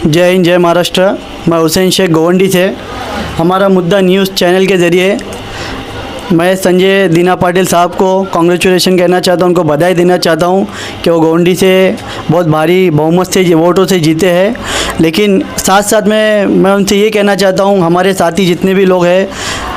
जय हिंद, जय महाराष्ट्र। मैं हुसैन शेख गोवंडी से। हमारा मुद्दा न्यूज़ चैनल के ज़रिए मैं संजय दीना पाटिल साहब को कॉन्ग्रेचुलेशन कहना चाहता हूं, उनको बधाई देना चाहता हूं कि वो गोवंडी से बहुत भारी बहुमत से वोटों से जीते हैं। लेकिन साथ साथ में मैं उनसे ये कहना चाहता हूं, हमारे साथी जितने भी लोग हैं,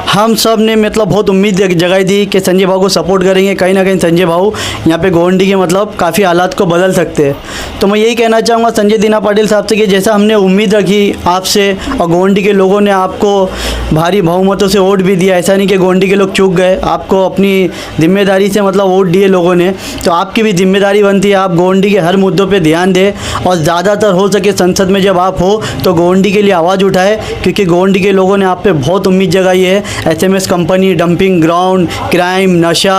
हम सब ने मतलब बहुत उम्मीद जगाई थी कि संजय भाऊ को सपोर्ट करेंगे। कहीं ना कहीं संजय भाऊ यहाँ पे गोवंडी के मतलब काफ़ी हालात को बदल सकते हैं। तो मैं यही कहना चाहूँगा संजय दीना पाटिल साहब से कि जैसा हमने उम्मीद रखी आपसे और गोवंडी के लोगों ने आपको भारी बहुमतों से वोट भी दिया, ऐसा नहीं कि गोवंडी के लोग चूक गए, आपको अपनी जिम्मेदारी से मतलब वोट दिए लोगों ने। तो आपकी भी जिम्मेदारी बनती है आप गोवंडी के हर मुद्दों पर ध्यान दें और ज़्यादातर हो सके संसद में जब आप हो तो गोवंडी के लिए आवाज़ उठाए, क्योंकि गोवंडी के लोगों ने आप पे बहुत उम्मीद जगाई है। SMS company, dumping ground, crime, नशा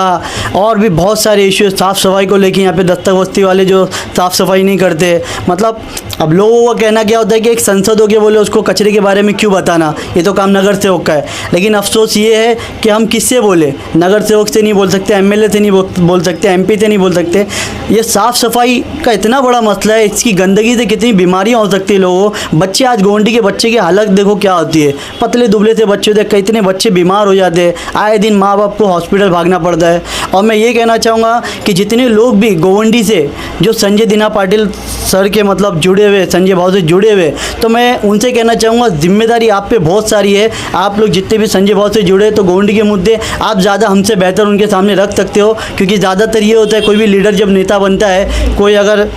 और भी बहुत सारे इश्यूज, साफ़ सफाई को लेके यहाँ पे दस्तक बस्ती वाले जो साफ़ सफाई नहीं करते। मतलब अब लोगों का कहना क्या होता है कि एक सांसद हो के बोले उसको कचरे के बारे में क्यों बताना, ये तो काम नगर सेवक का है। लेकिन अफसोस ये है कि हम किससे बोले, नगर सेवक से नहीं बोल सकते, एमएलए से नहीं बोल सकते, एमपी से नहीं बोल सकते। ये साफ़ सफाई का इतना बड़ा मसला है, इसकी गंदगी से कितनी बीमारियाँ हो सकती है लोगों। बच्चे, आज गोवंडी के बच्चे की हालत देखो क्या होती है, पतले दुबले से बच्चे होते हैं, कितने बच्चे बीमार हो जाते हैं, आए दिन माँ बाप को हॉस्पिटल भागना पड़ता है। और मैं ये कहना चाहूँगा कि जितने लोग भी गोवंडी से जो संजय दीना पाटिल सर के मतलब जुड़े हुए, संजय भाव से जुड़े हुए, तो मैं उनसे कहना चाहूँगा जिम्मेदारी आप पे बहुत सारी है। आप लोग जितने भी संजय भाव से जुड़े तो गोवंडी के मुद्दे आप ज़्यादा हमसे बेहतर उनके सामने रख सकते हो, क्योंकि ज़्यादातर ये होता है कोई भी लीडर जब नेता बनता है कोई अगर,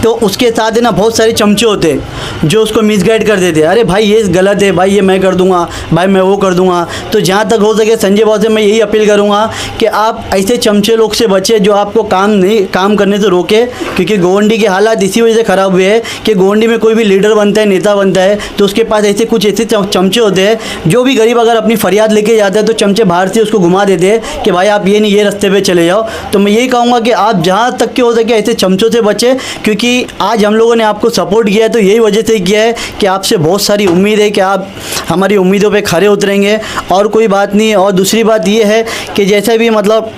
तो उसके साथ है ना बहुत सारे चमचे होते हैं जो उसको मिसगाइड कर देते हैं। अरे भाई ये गलत है, भाई ये मैं कर दूंगा, भाई मैं वो कर दूंगा। तो जहाँ तक हो सके संजय भाव से मैं यही अपील करूंगा कि आप ऐसे चमचे लोग से बचे जो आपको काम करने से रोके, क्योंकि गोवंडी के हालात इसी वजह से ख़राब हुए हैं कि गोवंडी में कोई भी लीडर बनता है, नेता बनता है, तो उसके पास ऐसे कुछ ऐसे चमचे होते हैं जो भी गरीब अगर अपनी फरियाद लेके जाता है तो चमचे बाहर से उसको घुमा देते हैं कि भाई आप ये नहीं, ये रास्ते पर चले जाओ। तो मैं यही कहूँगा कि आप जहाँ तक के हो सके ऐसे चमचों से बचे, क्योंकि आज हम लोगों ने आपको सपोर्ट किया है तो यही वजह से किया है कि आपसे बहुत सारी उम्मीद है कि आप हमारी उम्मीदों पे खरे उतरेंगे, और कोई बात नहीं। और दूसरी बात ये है कि जैसे भी मतलब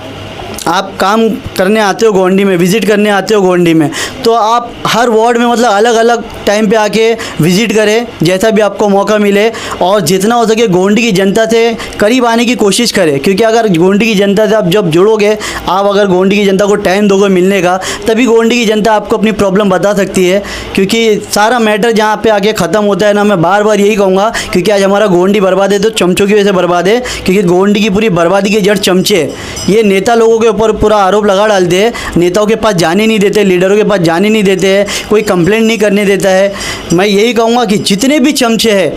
आप काम करने आते हो गोवंडी में, विज़िट करने आते हो गोवंडी में, तो आप हर वार्ड में मतलब अलग अलग टाइम पे आके विज़िट करें जैसा भी आपको मौका मिले, और जितना हो सके गोवंडी की जनता से करीब आने की कोशिश करें। क्योंकि अगर गोवंडी की जनता से आप जब जुड़ोगे, आप अगर गोवंडी की जनता को टाइम दोगे मिलने का, तभी गोवंडी की जनता आपको अपनी प्रॉब्लम बता सकती है। क्योंकि सारा मैटर जहाँ पे आके ख़त्म होता है ना, मैं बार बार यही कहूँगा, क्योंकि आज हमारा गोवंडी बर्बाद है तो चमचों की वजह से बर्बाद है, क्योंकि गोवंडी की पूरी बर्बादी की जड़ चमचे। ये नेता लोगों के ऊपर पूरा आरोप लगा डालते हैं, नेताओं के पास जाने नहीं देते, लीडरों के पास जाने नहीं देते हैं, कोई कंप्लेंट नहीं करने देता है। मैं यही कहूँगा कि जितने भी चमचे हैं,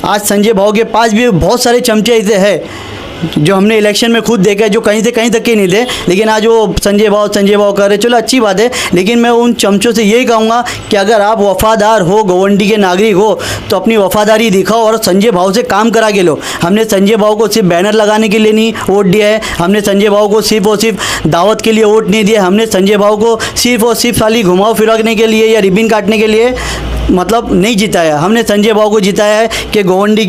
आज संजय भाव के पास भी बहुत सारे चमचे ऐसे हैं जो हमने इलेक्शन में खुद देखा है, जो कहीं से कहीं तक के नहीं थे, लेकिन आज वो संजय भाव कर रहे, चलो अच्छी बात है। लेकिन मैं उन चमचों से यही कहूँगा कि अगर आप वफ़ादार हो, गोवंडी के नागरिक हो, तो अपनी वफ़ादारी दिखाओ और संजय भाव से काम करा के लो। हमने संजय भाव को सिर्फ बैनर लगाने के लिए नहीं वोट दिया है, हमने संजय भाव को सिर्फ और सिर्फ दावत के लिए वोट नहीं दिया, हमने संजय भाव को सिर्फ और सिर्फ खाली घुमाओ फिराने के लिए या रिबन काटने के लिए मतलब नहीं जिताया। हमने संजय भाव को जिताया है कि गोवंडी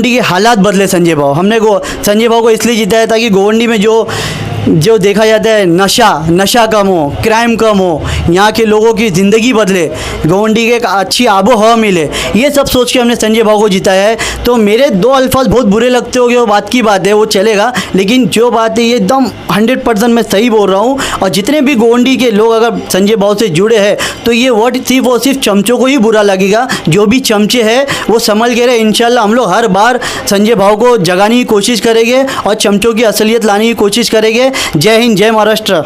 की हालात बदले। संजय भाव संजय भाव को इसलिए जिताया ताकि गोवंडी में जो देखा जाता है नशा कम हो, क्राइम कम हो, यहाँ के लोगों की ज़िंदगी बदले, गोवंडी के एक अच्छी आबो हवा मिले, ये सब सोच के हमने संजय भाव को जिताया है। तो मेरे दो अल्फाज बहुत बुरे लगते होंगे, वो बात की बात है, वो चलेगा, लेकिन जो बात है ये एकदम 100% मैं सही बोल रहा हूँ। और जितने भी गोवंडी के लोग अगर संजय भाव से जुड़े हैं तो ये वर्ड सिर्फ और सिर्फ चमचों को ही बुरा लगेगा। जो भी चमचे हैं वो संभल के रहे, इंशाल्लाह हम लोग हर बार संजय भाव को जगाने की कोशिश करेंगे और चमचों की असलियत लाने की कोशिश करेंगे। जय हिंद, जय महाराष्ट्र।